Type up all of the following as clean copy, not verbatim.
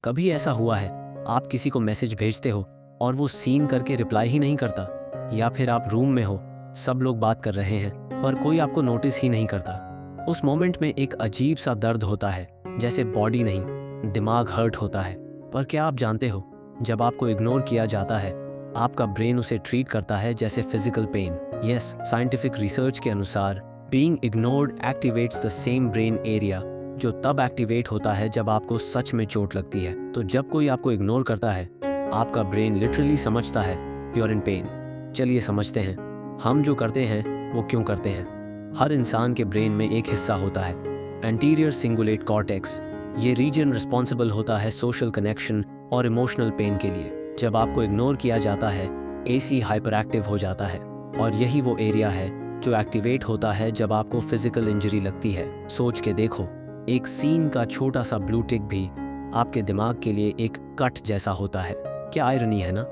कभी ऐसा हुआ है आप किसी को मैसेज भेजते हो और वो सीन करके रिप्लाई ही नहीं करता, या फिर आप रूम में हो, सब लोग बात कर रहे हैं पर कोई आपको नोटिस ही नहीं करता। उस मोमेंट में एक अजीब सा दर्द होता है, जैसे बॉडी नहीं दिमाग हर्ट होता है। पर क्या आप जानते हो, जब आपको इग्नोर किया जाता है आपका ब्रेन उसे ट्रीट करता है जैसे physical pain. Yes, scientific research के अनुसार being ignored activates the same brain area जो तब एक्टिवेट होता है जब आपको सच में चोट लगती है। तो जब कोई आपको इग्नोर करता है आपका ब्रेन लिटरली समझता है यू आर इन पेन। चलिए समझते हैं हम जो करते हैं वो क्यों करते हैं। हर इंसान के ब्रेन में एक हिस्सा होता है एंटीरियर सिंगुलेट कॉर्टेक्स। ये रीजन रिस्पॉन्सिबल होता है सोशल कनेक्शन और इमोशनल पेन के लिए। जब आपको इग्नोर किया जाता है एसी हाइपर एक्टिव हो जाता है और यही वो एरिया है जो एक्टिवेट होता है जब आपको फिजिकल इंजरी लगती है। सोच के देखो, एक सीन का छोटा सा ब्लू टिक भी आपके दिमाग के लिए एक कट जैसा होता है। क्या आयरनी है ना।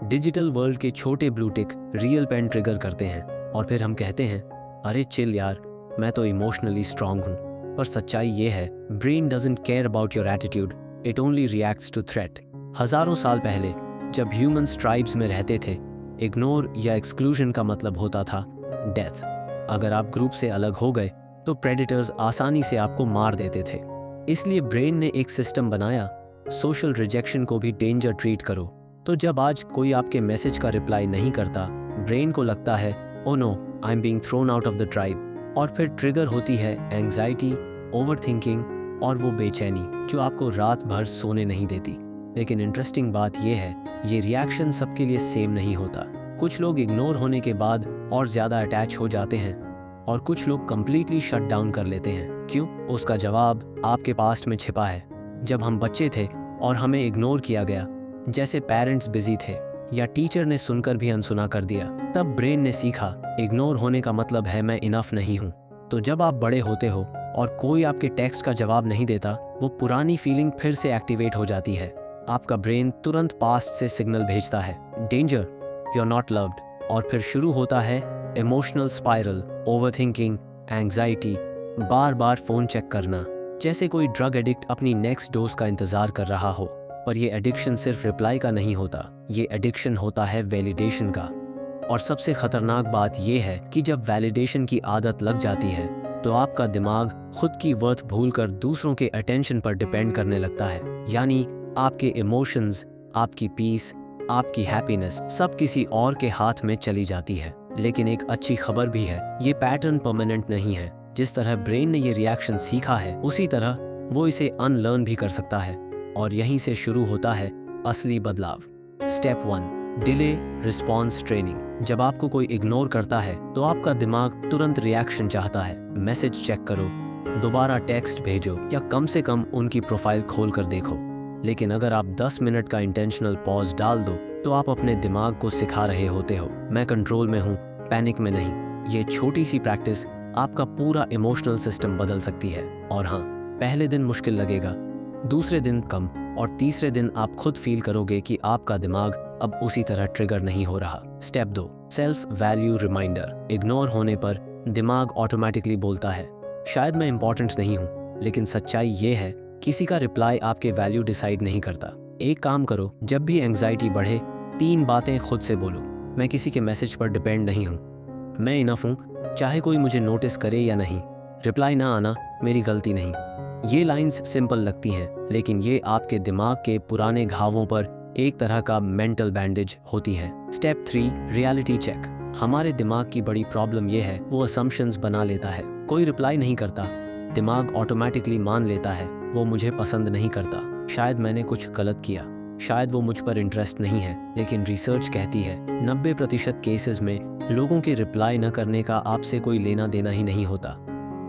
डिजिटल वर्ल्ड के छोटे blue tick real pain trigger करते हैं और फिर हम कहते हैं अरे चिल यार, मैं तो इमोशनली स्ट्रांग हूँ। पर सच्चाई ये है brain doesn't care about your attitude, it only reacts to threat. हजारों साल पहले जब ह्यूमंस ट्राइब्स में रहते थे इग्नोर या एक्सक्लूजन का मतलब होता था डेथ। अगर आप ग्रुप से अलग हो गए तो प्रेडेटर्स आसानी से आपको मार देते थे। इसलिए ब्रेन ने एक सिस्टम बनाया, सोशल रिजेक्शन को भी डेंजर ट्रीट करो। तो जब आज कोई आपके मैसेज का रिप्लाई नहीं करता ब्रेन को लगता है oh no, I am being thrown out of the tribe. और फिर ट्रिगर होती है एंग्जाइटी, ओवरथिंकिंग और वो बेचैनी जो आपको रात भर सोने नहीं देती। लेकिन इंटरेस्टिंग बात यह है ये रिएक्शन सबके लिए सेम नहीं होता। कुछ लोग इग्नोर होने के बाद और ज़्यादा अटैच हो जाते हैं और कुछ लोग कंप्लीटली शट डाउन कर लेते हैं। क्यों? उसका जवाब आपके पास्ट में छिपा है। जब हम बच्चे थे और हमें इग्नोर किया गया, जैसे पेरेंट्स बिजी थे या टीचर ने सुनकर भी अनसुना कर दिया, तब ब्रेन ने सीखा इग्नोर होने का मतलब है मैं इनफ नहीं हूँ। तो जब आप बड़े होते हो और कोई आपके टेक्स्ट का जवाब नहीं देता, वो पुरानी फीलिंग फिर से एक्टिवेट हो जाती है। आपका ब्रेन तुरंत पास्ट से सिग्नल भेजता है danger, you are not loved. और फिर शुरू होता है इमोशनल स्पाइरल, ओवरथिंकिंग, एंग्जाइटी, बार बार फोन चेक करना, जैसे कोई ड्रग एडिक्ट अपनी नेक्स्ट डोज का इंतजार कर रहा हो। पर ये एडिक्शन सिर्फ रिप्लाई का नहीं होता, ये एडिक्शन होता है वैलिडेशन का। और सबसे खतरनाक बात यह है कि जब वैलिडेशन की आदत लग जाती है तो आपका दिमाग खुद की वर्थ भूलकर दूसरों के अटेंशन पर डिपेंड करने लगता है। यानी आपके इमोशंस, आपकी पीस, आपकी हैप्पीनेस सब किसी और के हाथ में चली जाती है। लेकिन एक अच्छी खबर भी है, ये पैटर्न परमानेंट नहीं है। जिस तरह ब्रेन ने ये रिएक्शन सीखा है उसी तरह वो इसे अनलर्न भी कर सकता है। और यहीं से शुरू होता है असली बदलाव। Step 1, delay response training. जब आपको कोई इग्नोर करता है तो आपका दिमाग तुरंत रिएक्शन चाहता है। मैसेज चेक करो, दोबारा टेक्स्ट भेजो या कम से कम उनकी प्रोफाइल खोल कर देखो। लेकिन अगर आप 10 मिनट का इंटेंशनल पॉज डाल दो तो आप अपने दिमाग को सिखा रहे होते हो मैं कंट्रोल में हूँ, पैनिक में नहीं। ये छोटी सी प्रैक्टिस आपका पूरा इमोशनल सिस्टम बदल सकती है। और हाँ, पहले दिन मुश्किल लगेगा, दूसरे दिन कम और तीसरे दिन आप खुद फील करोगे कि आपका दिमाग अब उसी तरह ट्रिगर नहीं हो रहा। Step 2, self value reminder. Ignore होने पर दिमाग ऑटोमेटिकली बोलता है शायद मैं इंपॉर्टेंट नहीं हूँ। लेकिन सच्चाई ये है किसी का रिप्लाई आपके वैल्यू डिसाइड नहीं करता। एक काम करो, जब भी एंग्जाइटी बढ़े 3 बातें खुद से बोलो। मैं किसी के मैसेज पर डिपेंड नहीं हूँ, मैं इनफ हूँ, चाहे कोई मुझे नोटिस करे या नहीं, रिप्लाई ना आना मेरी गलती नहीं। ये लाइंस सिंपल लगती हैं लेकिन ये आपके दिमाग के पुराने घावों पर एक तरह का मेंटल बैंडेज होती है। Step 3, reality check. हमारे दिमाग की बड़ी प्रॉब्लम ये है वो असम्पशंस बना लेता है। कोई रिप्लाई नहीं करता, दिमाग ऑटोमेटिकली मान लेता है वो मुझे पसंद नहीं करता, शायद मैंने कुछ गलत किया, शायद वो मुझ पर इंटरेस्ट नहीं है। लेकिन रिसर्च कहती है 90% केसेस में लोगों के रिप्लाई न करने का आपसे कोई लेना देना ही नहीं होता।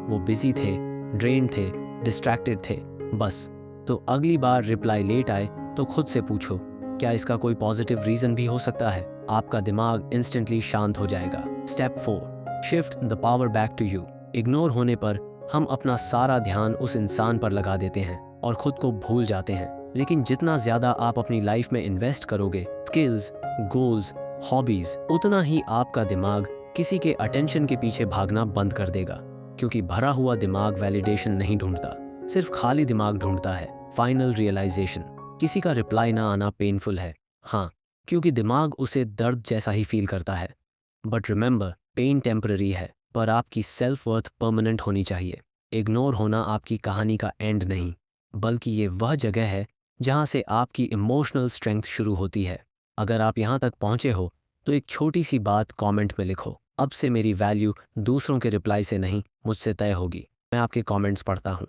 वो बिजी थे, ड्रेन थे, डिस्ट्रैक्टेड थे, बस। तो अगली बार रिप्लाई लेट आए तो खुद से पूछो क्या इसका कोई पॉजिटिव रीजन भी हो सकता है। आपका दिमाग इंस्टेंटली शांत हो जाएगा। Step 4, shift the power back to you. Ignore होने पर हम अपना सारा ध्यान उस इंसान पर लगा देते हैं और खुद को भूल जाते हैं। लेकिन जितना ज्यादा आप अपनी लाइफ में इन्वेस्ट करोगे, स्किल्स, गोल्स, हॉबीज, उतना ही आपका दिमाग किसी के अटेंशन के पीछे भागना बंद कर देगा। क्योंकि भरा हुआ दिमाग वैलिडेशन नहीं ढूंढता, सिर्फ खाली दिमाग ढूंढता है फाइनल रियलाइजेशन। किसी का रिप्लाई ना आना पेनफुल है, हाँ, क्योंकि दिमाग उसे दर्द जैसा ही फील करता है। बट रिमेंबर, पेन टेम्पररी है, पर आपकी सेल्फ वर्थ परमानेंट होनी चाहिए। इग्नोर होना आपकी कहानी का एंड नहीं, बल्कि ये वह जगह है जहाँ से आपकी इमोशनल स्ट्रेंथ शुरू होती है। अगर आप यहाँ तक पहुँचे हो तो एक छोटी सी बात कमेंट में लिखो, अब से मेरी वैल्यू दूसरों के रिप्लाई से नहीं, मुझसे तय होगी। मैं आपके कमेंट्स पढ़ता हूँ।